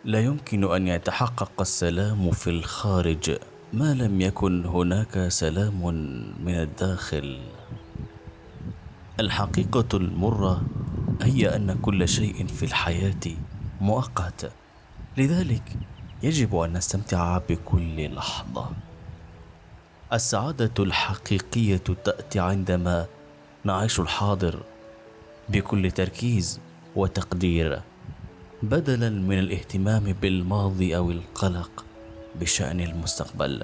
لا يمكن أن يتحقق السلام في الخارج ما لم يكن هناك سلام من الداخل. الحقيقة المرة هي أن كل شيء في الحياة مؤقت، لذلك يجب أن نستمتع بكل لحظة. السعادة الحقيقية تأتي عندما نعيش الحاضر بكل تركيز وتقدير، بدلا من الاهتمام بالماضي أو القلق بشأن المستقبل.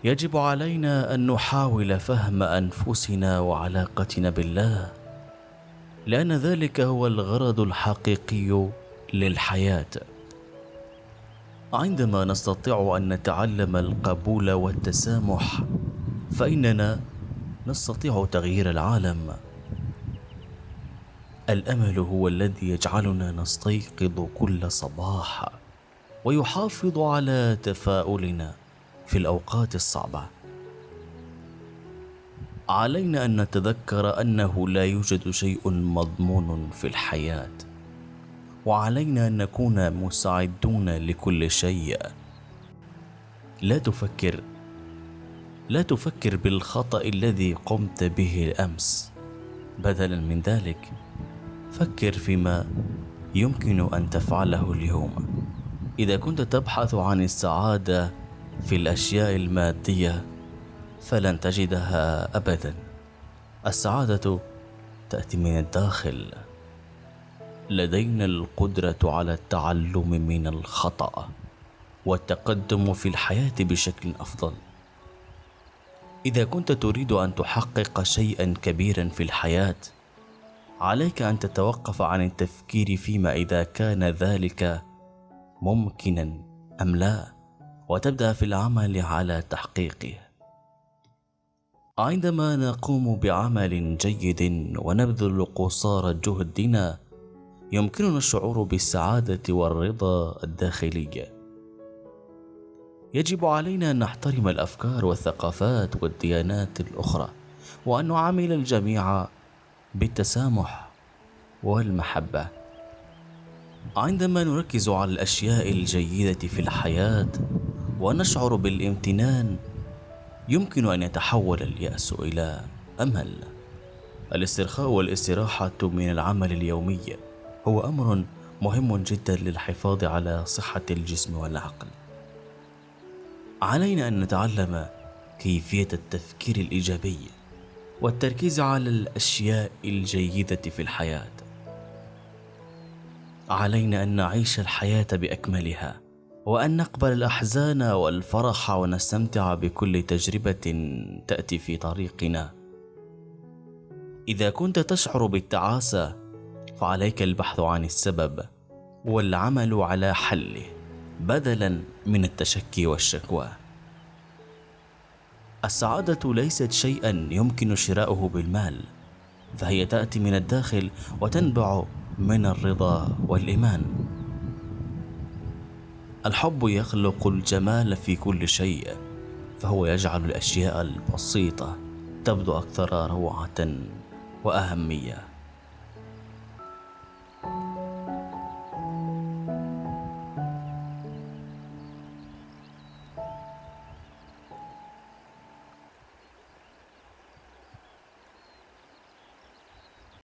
يجب علينا أن نحاول فهم أنفسنا وعلاقتنا بالله، لأن ذلك هو الغرض الحقيقي للحياة. عندما نستطيع أن نتعلم القبول والتسامح فإننا نستطيع تغيير العالم. الأمل هو الذي يجعلنا نستيقظ كل صباح ويحافظ على تفاؤلنا في الأوقات الصعبة. علينا أن نتذكر أنه لا يوجد شيء مضمون في الحياة، وعلينا أن نكون مستعدون لكل شيء. لا تفكر بالخطأ الذي قمت به أمس، بدلا من ذلك فكر فيما يمكن أن تفعله اليوم. إذا كنت تبحث عن السعادة في الأشياء المادية فلن تجدها أبدا. السعادة تأتي من الداخل. لدينا القدرة على التعلم من الخطأ والتقدم في الحياة بشكل أفضل. إذا كنت تريد أن تحقق شيئا كبيرا في الحياة، عليك أن تتوقف عن التفكير فيما إذا كان ذلك ممكنا أم لا، وتبدأ في العمل على تحقيقه. عندما نقوم بعمل جيد ونبذل قصارى جهدنا، يمكننا الشعور بالسعادة والرضا الداخلي. يجب علينا أن نحترم الأفكار والثقافات والديانات الأخرى، وأن نعامل الجميع بالتسامح والمحبة. عندما نركز على الأشياء الجيدة في الحياة ونشعر بالامتنان، يمكن أن يتحول اليأس إلى أمل. الاسترخاء والاستراحة من العمل اليومي هو أمر مهم جدا للحفاظ على صحة الجسم والعقل. علينا أن نتعلم كيفية التفكير الإيجابي والتركيز على الأشياء الجيدة في الحياة. علينا أن نعيش الحياة بأكملها، وأن نقبل الأحزان والفرح ونستمتع بكل تجربة تأتي في طريقنا. إذا كنت تشعر بالتعاسة فعليك البحث عن السبب والعمل على حله بدلا من التشكي والشكوى. السعادة ليست شيئا يمكن شراؤه بالمال، فهي تأتي من الداخل وتنبع من الرضا والإيمان. الحب يخلق الجمال في كل شيء، فهو يجعل الأشياء البسيطة تبدو أكثر روعة وأهمية.